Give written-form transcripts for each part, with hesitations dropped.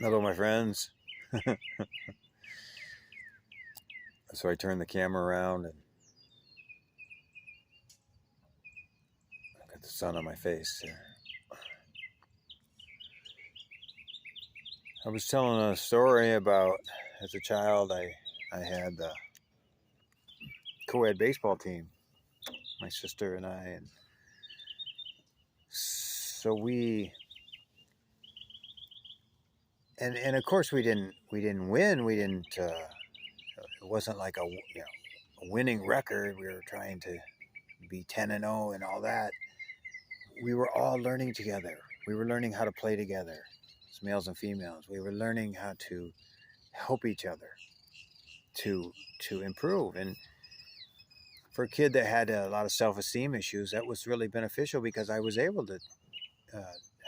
Hello, my friends. So I turned the camera around and got the sun on my face here. I was telling a story about as a child I had the co-ed baseball team, my sister and I, and so and of course we didn't win. We didn't. It wasn't like a winning record. We were trying to be 10-0 and all that. We were all learning together. We were learning how to play together as males and females. We were learning how to help each other to improve. And for a kid that had a lot of self-esteem issues, that was really beneficial because I was able to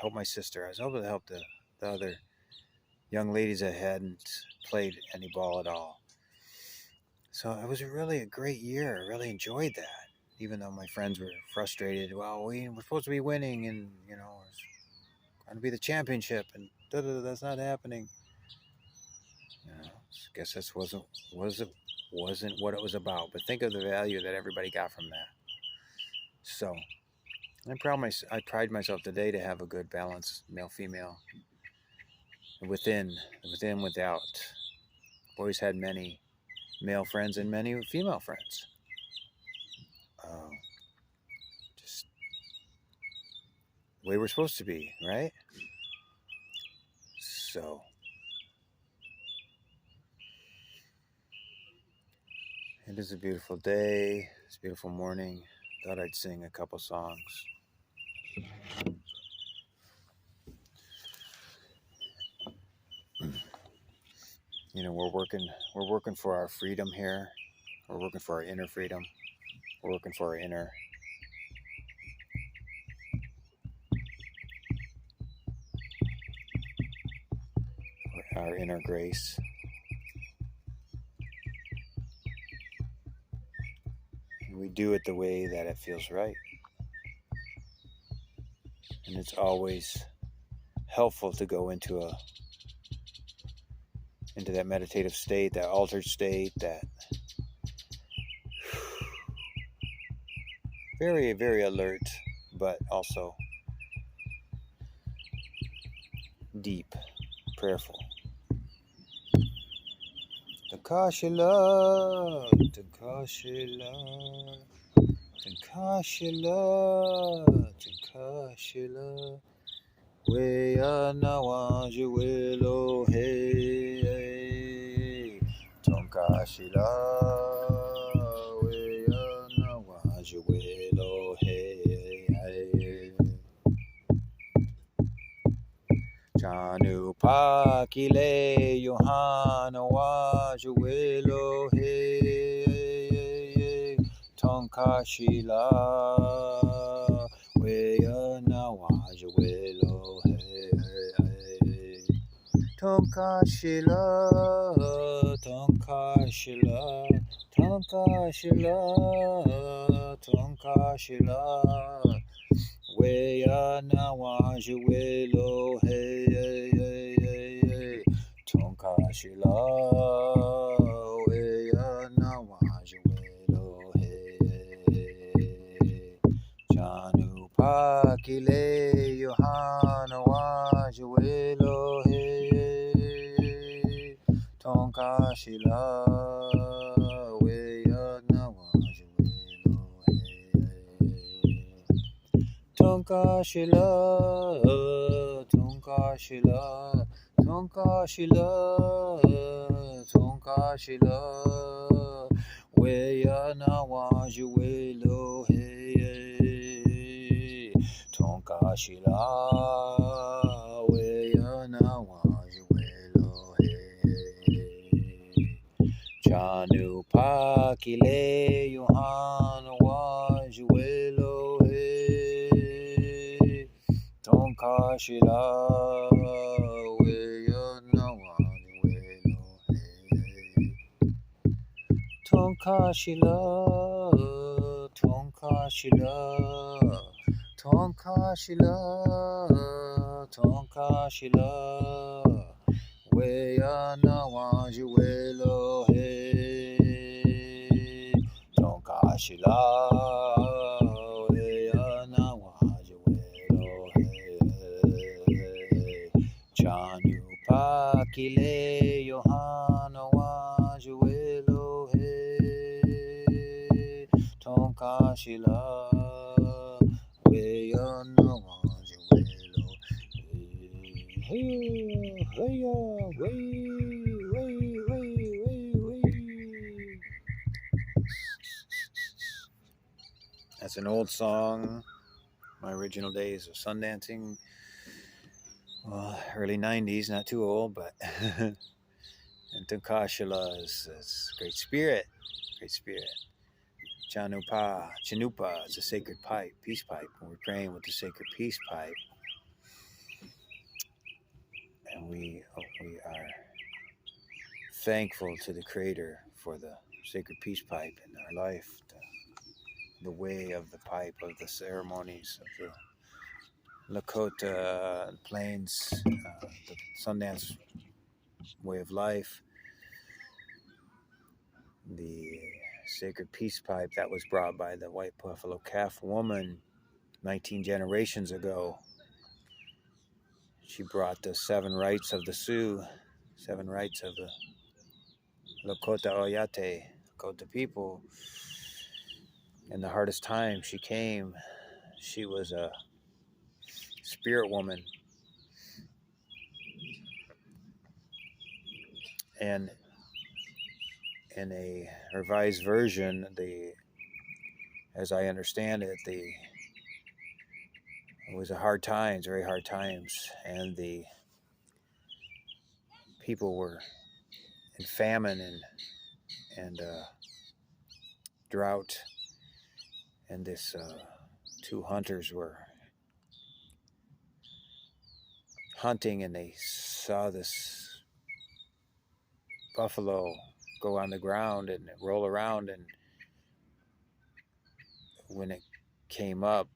help my sister. I was able to help the other young ladies that hadn't played any ball at all. So it was really a great year. I really enjoyed that, even though my friends were frustrated. Well, we're supposed to be winning, and it's going to be the championship, and that's not happening. I guess this wasn't what it was about. But think of the value that everybody got from that. So I pride myself today to have a good balance, male, female, within, without. I've always had many male friends and many female friends. Just the way we're supposed to be, right? So it is a beautiful day. It's a beautiful morning. Thought I'd sing a couple songs. We're working for our freedom here. We're working for our inner freedom. We're working for our inner grace. And we do it the way that it feels right. And it's always helpful to go into that meditative state, that altered state, that very, very alert, but also deep, prayerful. Takashila, Takashila, Takashila, Takashila. Weya nawajuelo hey Tonkashila Weya nawajuelo hey Chanu pakile Yohana wajuelo hey Tonkashila Weya nawajuelo Tonkashila, Tonkashila, Tonkashila, Tonkashila, Weya nawajuelo hey Tonkashila, Weya nawajuelo hey Janu pakile Yohana wajuelo Tonkashila, Weya nawajuelo Tonkashila, Tonkashila, Tonkashila, Tonkashila, Weya nawajuelo Tonkashila, Weya nawajuelo Chanu pakile Yohana wajuelo Tonkashila, Weya nawajuelo Tonkashila, Tonkashila, Tonkashila, Tonkashila, weya na wanjuelo he tonkashila weya na wanjuelo he chanu pakile yohana wanjuelo he tonkashila weya na wanjuelo hey, that's an old song. My original days of sun dancing. Well, early 90s, not too old, but and Tunkashila is great spirit. Great spirit. Chanupa is a sacred pipe, peace pipe. When we're praying with the sacred peace pipe, and we are thankful to the Creator for the sacred peace pipe in our life, the way of the pipe, of the ceremonies of the Lakota Plains, the Sundance way of life, the sacred peace pipe that was brought by the White Buffalo Calf woman 19 generations ago. She brought the 7 rights of the Sioux, 7 rights of the Lakota Oyate, Lakota people. In the hardest time she came, she was a spirit woman. And in a revised version, as I understand it, it was a hard times, very hard times, and the people were in famine and drought, and this 2 hunters were hunting, and they saw this buffalo go on the ground and roll around, and when it came up,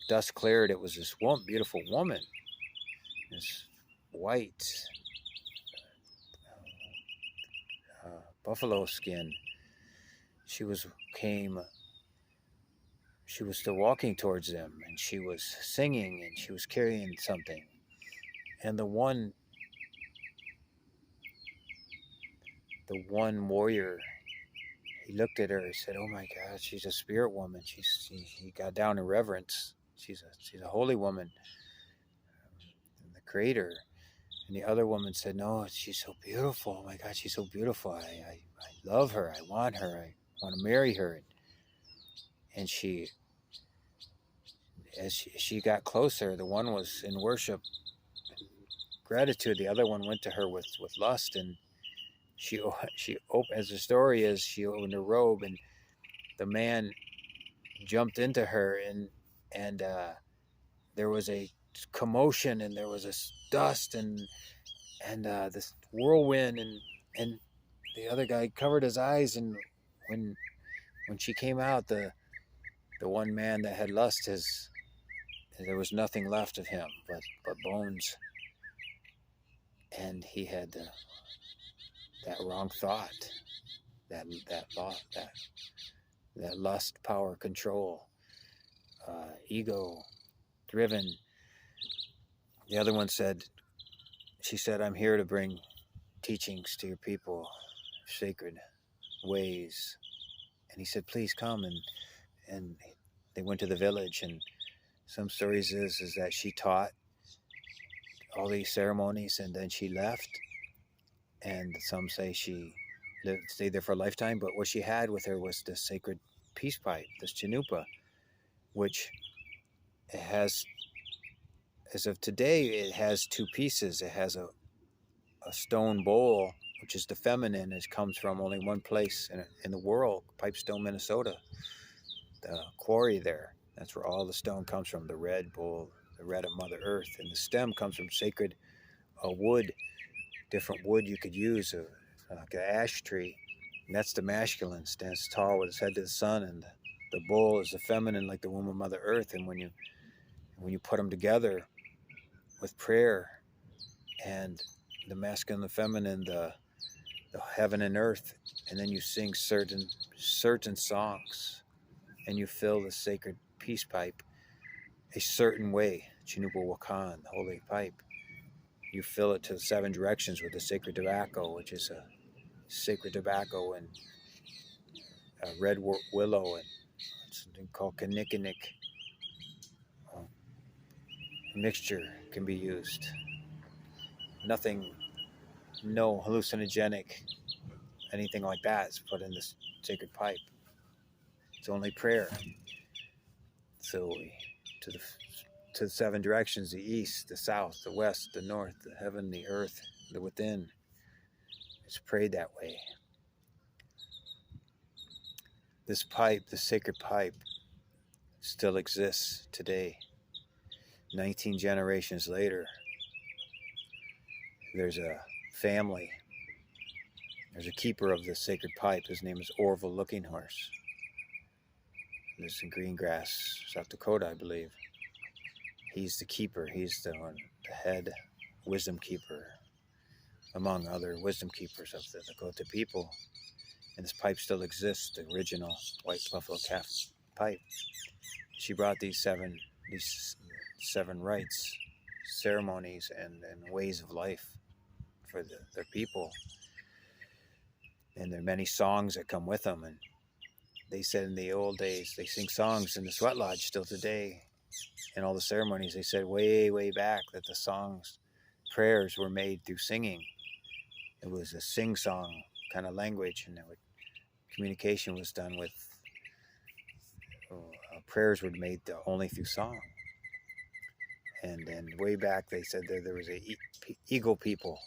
dust cleared, it was this beautiful woman, this white buffalo skin. She was still walking towards them, and she was singing, and she was carrying something. And the one warrior, he looked at her and said, "Oh my God, she's a spirit woman." He got down in reverence. She's a holy woman, and the Creator. And the other woman said, "No, she's so beautiful. Oh my God, she's so beautiful. I love her. I want her. I want to marry her." And as she got closer, the one was in worship, gratitude. The other one went to her with lust, and she as the story is, she opened her robe, and the man jumped into her, and there was a commotion, and there was this dust and this whirlwind, and the other guy covered his eyes, and when she came out, the one man that had lust, there was nothing left of him but bones, and he had that wrong thought, that lust, power, control, ego driven. The other one said, "I'm here to bring teachings to your people, sacred ways." And he said, "Please come." And they went to the village, and some stories is that she taught all these ceremonies, and then she left, and some say she stayed there for a lifetime. But what she had with her was this sacred peace pipe, this chanupa, which it has, as of today, it has 2 pieces. It has a stone bowl, which is the feminine. It comes from only one place in the world, Pipestone, Minnesota, the quarry there. That's where all the stone comes from, the red bowl, the red of Mother Earth. And the stem comes from sacred wood, different wood you could use, like an ash tree. And that's the masculine, stands tall with his head to the sun, and the bull is the feminine, like the womb of Mother Earth. And when you put them together with prayer, and the masculine, the feminine, the heaven and earth, and then you sing certain songs, and you fill the sacred peace pipe a certain way, Chinupa Wakan, the holy pipe. You fill it to the 7 directions with the sacred tobacco, which is a sacred tobacco and a red willow and something called kinnikinnick. Mixture can be used. Nothing, no hallucinogenic, anything like that is put in this sacred pipe. It's only prayer. So to the 7 directions, the east, the south, the west, the north, the heaven, the earth, the within. It's prayed that way. This pipe, the sacred pipe, still exists today. 19 generations later, there's a family. There's a keeper of the sacred pipe. His name is Orville Looking Horse. Lives in Greengrass, South Dakota, I believe. He's the keeper. He's the head wisdom keeper, among other wisdom keepers of the Dakota people. And this pipe still exists, the original white buffalo calf pipe. She brought these seven rites, ceremonies, and ways of life for their people. And there are many songs that come with them. And they said in the old days, they sing songs in the Sweat Lodge still today. In all the ceremonies, they said way, way back that the songs, prayers were made through singing. It was a sing-song kind of language, and communication was done with, prayers were made only through song. And then way back, they said there was eagle people,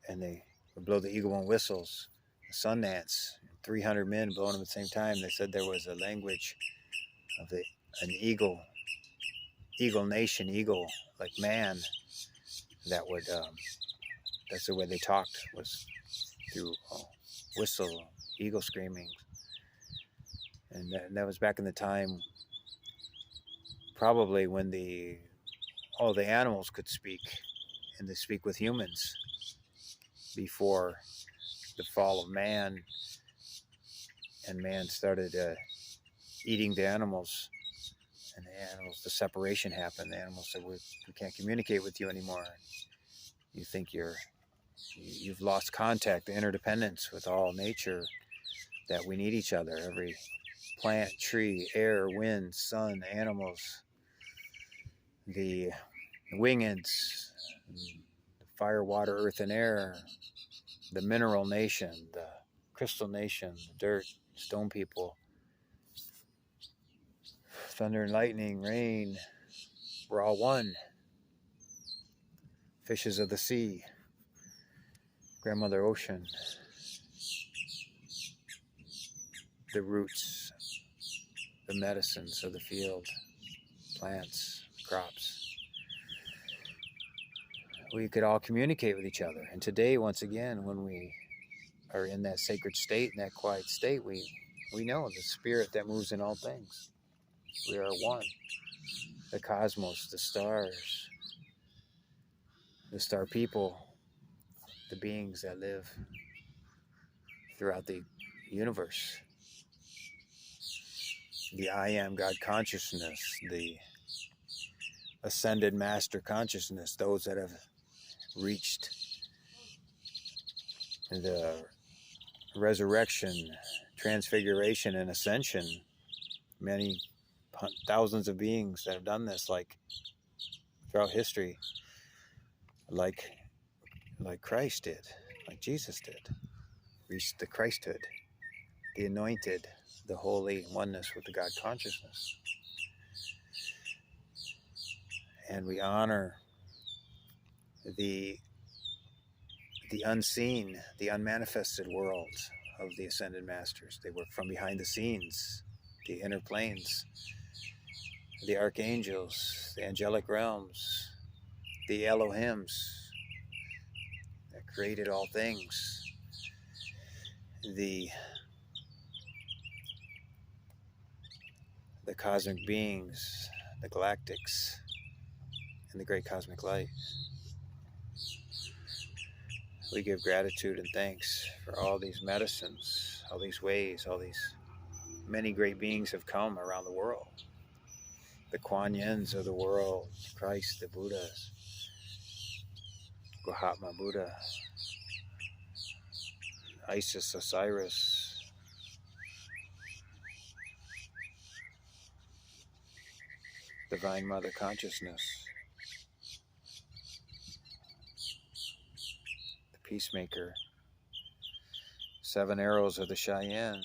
and they would blow the eagle and whistles, the sun dance, 300 men blowing them at the same time. They said there was a language of an eagle nation, eagle like man, that would that's the way they talked, was through whistle, eagle screaming. And that was back in the time, probably when all the animals could speak, and they speak with humans, before the fall of man, and man started eating the animals, and the separation happened. The animals said, we can't communicate with you anymore. You think you've lost contact, the interdependence with all nature, that we need each other. Every plant, tree, air, wind, sun, animals, the wingeds, the fire, water, earth, and air, the mineral nation, the crystal nation, the dirt, stone people, thunder and lightning, rain, we're all one. Fishes of the sea, grandmother ocean, the roots, the medicines of the field, plants, crops. We could all communicate with each other. And today, once again, when we are in that sacred state, in that quiet state, we know the spirit that moves in all things. We are one. The cosmos, the stars, the star people, the beings that live throughout the universe. The I Am God consciousness, the ascended master consciousness, those that have reached the resurrection, transfiguration, and ascension. Many thousands of beings that have done this, like throughout history, like Christ did, like Jesus did, reached the Christhood, the anointed, the holy oneness with the God consciousness. And we honor the unseen, the unmanifested world of the ascended masters. They work from behind the scenes, the inner planes, the archangels, the angelic realms, the Elohims that created all things, the cosmic beings, the galactics, and the great cosmic light. We give gratitude and thanks for all these medicines, all these ways, all these many great beings have come around the world. The Kuan Yins of the world, Christ, the Buddhas, Mahatma Buddha, Isis, Osiris, Divine Mother Consciousness, the Peacemaker, Seven Arrows of the Cheyenne,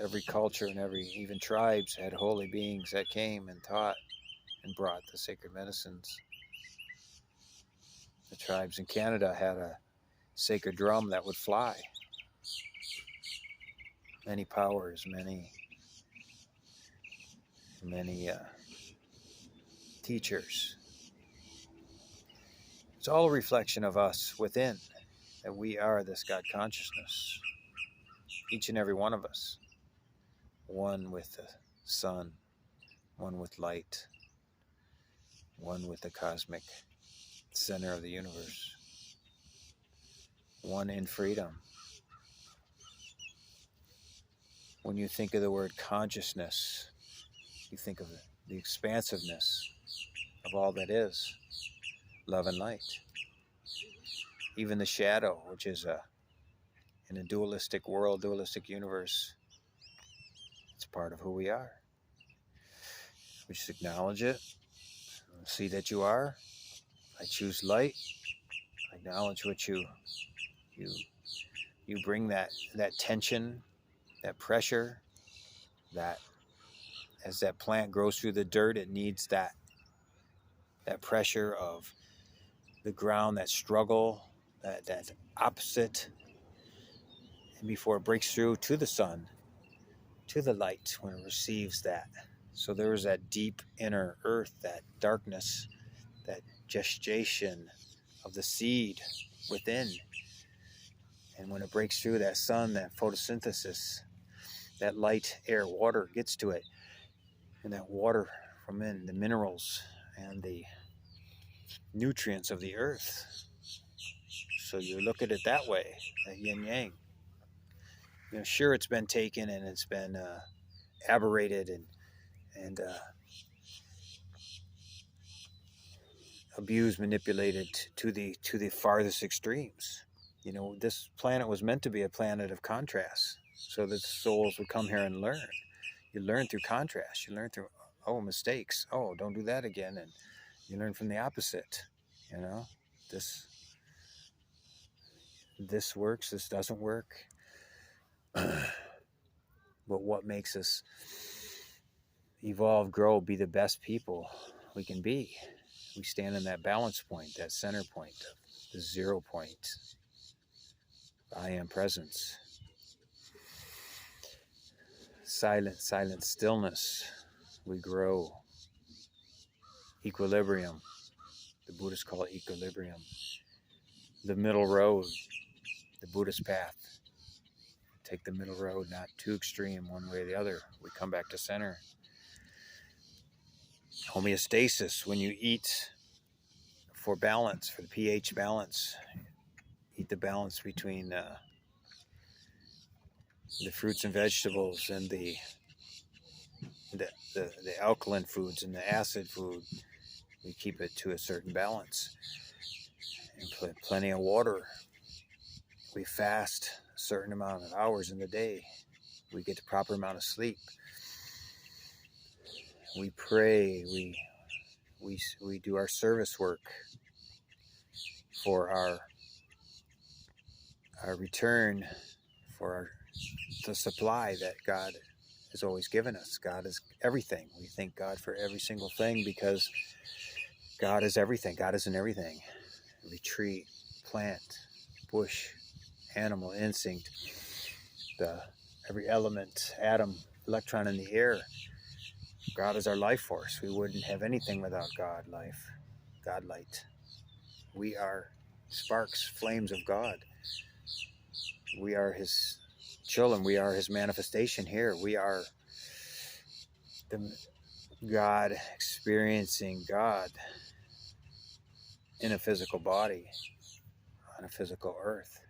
every culture and even tribes had holy beings that came and taught and brought the sacred medicines. The tribes in Canada had a sacred drum that would fly. Many powers, many teachers. It's all a reflection of us within, that we are this God consciousness, each and every one of us. One with the sun, one with light, one with the cosmic center of the universe, one in freedom. When you think of the word consciousness, you think of the expansiveness of all that is love and light. Even the shadow, which is in a dualistic world, dualistic universe, it's part of who we are. We just acknowledge it, see that you are. I choose light. I acknowledge what you bring, that tension, that pressure, that as that plant grows through the dirt, it needs that pressure of the ground, that struggle, that opposite, and before it breaks through to the sun, to the light, when it receives that. So there is that deep inner earth, that darkness, that gestation of the seed within. And when it breaks through that sun, that photosynthesis, that light, air, water gets to it. And that water from in the minerals and the nutrients of the earth. So you look at it that way, that yin yang. Sure, it's been taken and it's been aberrated and abused, manipulated to the farthest extremes. This planet was meant to be a planet of contrast, so that souls would come here and learn. You learn through contrast. You learn through mistakes. Don't do that again, and you learn from the opposite. This works. This doesn't work. But what makes us evolve, grow, be the best people we can be? We stand in that balance point, that center point, the 0 point. I am presence. Silent stillness. We grow. Equilibrium. The Buddhists call it equilibrium. The middle road, the Buddhist path. Take the middle road, not too extreme one way or the other. We come back to center. Homeostasis, when you eat for balance, for the pH balance, eat the balance between the fruits and vegetables and the alkaline foods and the acid food. We keep it to a certain balance. And plenty of water. We fast a certain amount of hours in the day. We get the proper amount of sleep. We pray. We do our service work for our return, for the supply that God has always given us. God is everything. We thank God for every single thing because God is everything. God is in everything. Every tree, plant, bush, animal, instinct, every element, atom, electron in the air. God is our life force. We wouldn't have anything without God life, God light. We are sparks, flames of God. We are His children. We are His manifestation here. We are the God experiencing God in a physical body, on a physical earth.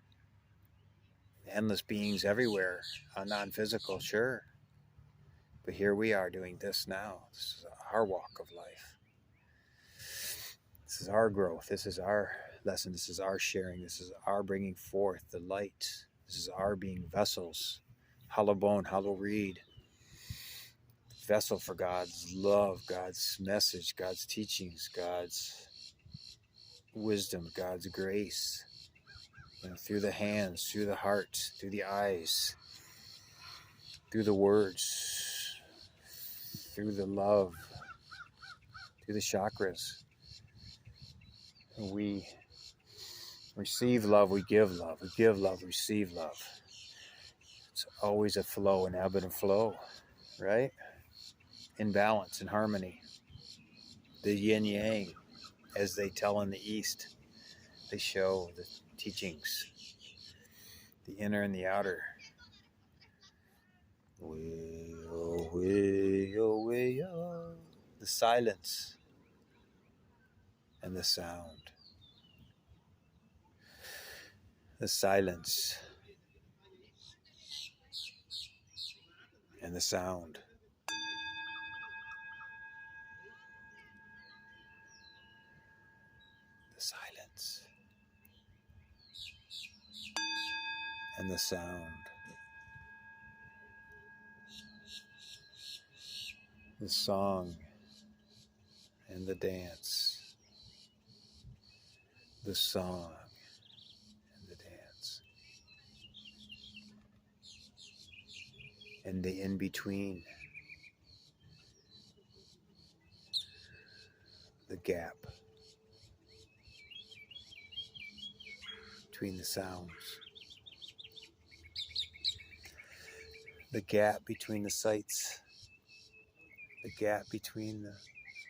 Endless beings everywhere, non-physical, sure. But here we are doing this now. This is our walk of life. This is our growth. This is our lesson. This is our sharing. This is our bringing forth the light. This is our being vessels. Hollow bone, hollow reed. Vessel for God's love, God's message, God's teachings, God's wisdom, God's grace. Through the hands, through the heart, through the eyes, through the words, through the love, through the chakras. We receive love, we give love. We give love, receive love. It's always a flow, an ebb and flow, right? In balance, in harmony. The yin yang, as they tell in the East, they show the teachings, the inner and the outer. The silence and the sound. The silence and the sound. The silence and the sound. The song and the dance. The song and the dance. And the in-between. The gap between the sounds. The gap between the sights. The gap between the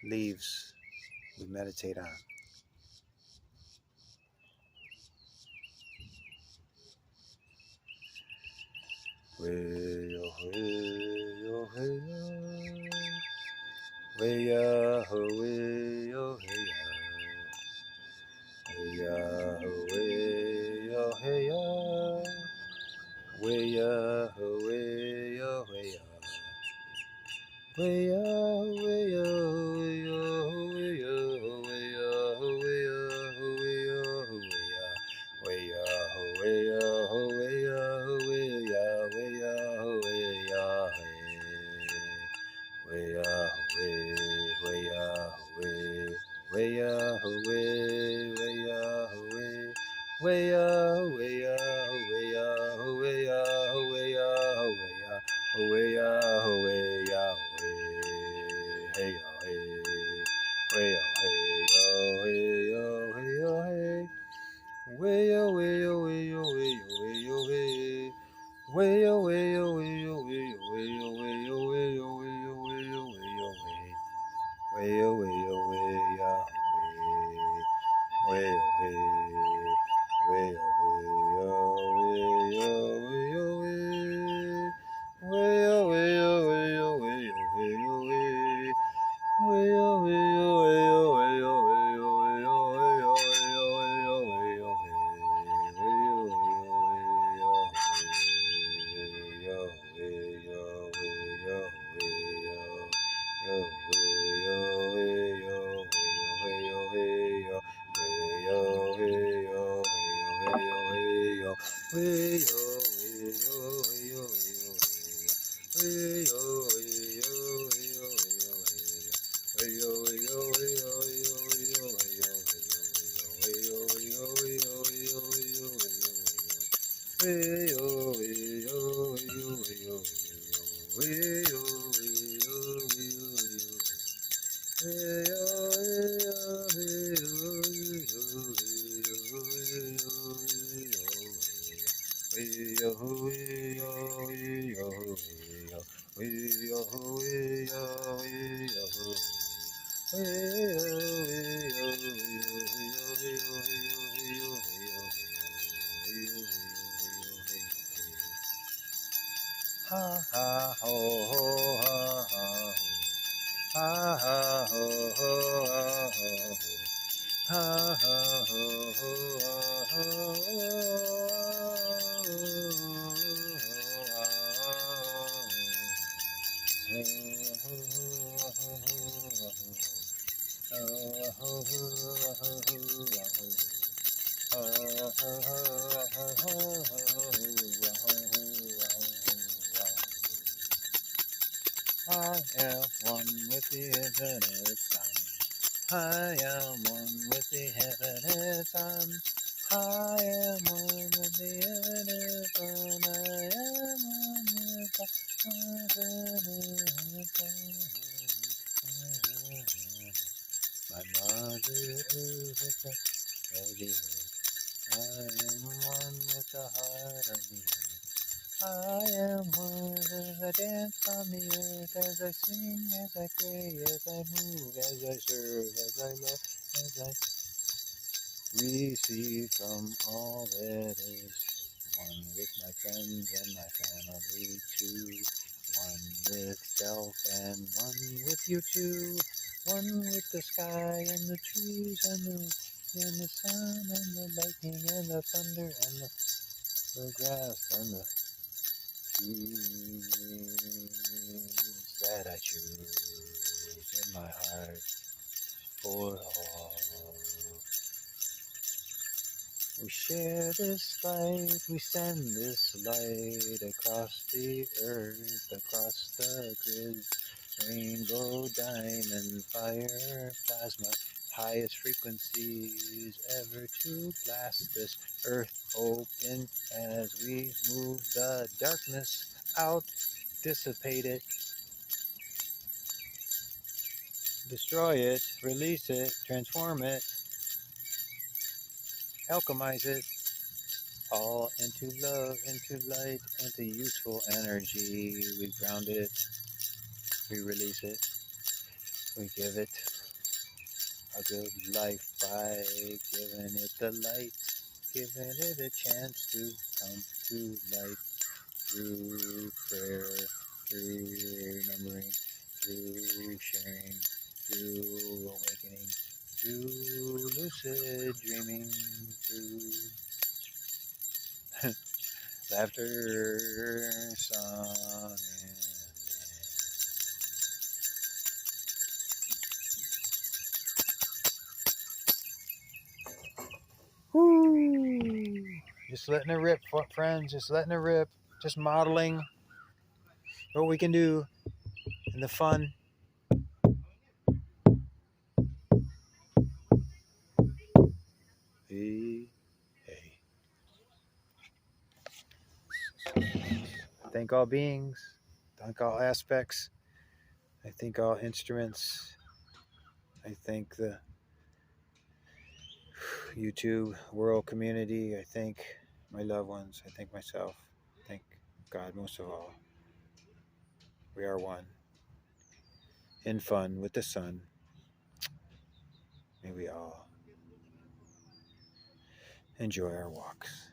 leaves we meditate on. Way-yo, way-yo, hey-yo. Way-ya, way-yo, hey-ya. Way-ya, way-yo, hey-ya. Way-ya, way-yo, hey-ya. Way-ya, way-yo, way-yo, way-yo, way-ya, way-yo, way-yo, way-ya. Way-ya, way-yo, way-yo, way-ya, way-ya, way-ya, hey. Way-ya, way, way-ya, way. Way-ya, way, way-ya, way. Way-ya, way-ya, way-ya, way-ya, way-ya, way-ya. Way-ya, way-ya, way. Hey-ya, hey. Way-ya, hey-yo, hey-yo, hey-yo, hey. Way-yo, way-yo, way-yo, way-yo, way-yo, hey. Way-yo, way-yo, way-yo, way-yo, way-yo, way-yo, way-yo, way-yo, way-yo, way-yo, hey. Way-yo, way-yo, way-ya, way. Way-yo, hey. Way-yo, hey-yo, way-yo, way-yo, way. Way-yo, way-yo, way-yo, way-yo, way-yo, way. Way-yo, way-yo, way-yo, way-yo, way-yo, way-yo, way-yo, way-yo, way-yo, way-yo, hey. Way-yo, way-yo, way-yo, way-yo, way-yo, way-yo, way-yo, way-yo, way-yo, way-yo, way-yo, way-yo, way-yo, way-yo, way-yo, ha ha ho ho ha ha ho ha ha ho ho ha ho ha ha I am one with the infinite sun. I am one with the infinite sun. I am one with the infinite sun. I am one with the infinite sun. My mother earth with the ready earth. I am one with the heart of the earth. I am one as I dance on the earth, as I sing, as I pray, as I move, as I serve, as I love, as I receive from all that is. One with my friends and my family too. One with self and one with you too. One with the sky and the trees and the sun and the lightning and the thunder and the grass and the peace that I choose in my heart for all. We share this light, we send this light across the earth, across the grid. Rainbow, diamond, fire, plasma, highest frequencies ever to blast this earth open as we move the darkness out, dissipate it, destroy it, release it, transform it, alchemize it, all into love, into light, into useful energy. We ground it, we release it, we give it a good life by giving it the light, giving it a chance to come to light through prayer, through remembering, through sharing, through awakening, through lucid dreaming, through laughter, song, and woo! Just letting it rip, friends. Just letting it rip. Just modeling what we can do and the fun. Hey, hey. Thank all beings. Thank all aspects. I thank all instruments. I thank the YouTube world community. I thank my loved ones. I thank myself. I thank God most of all. We are one. In fun with the sun. May we all enjoy our walks.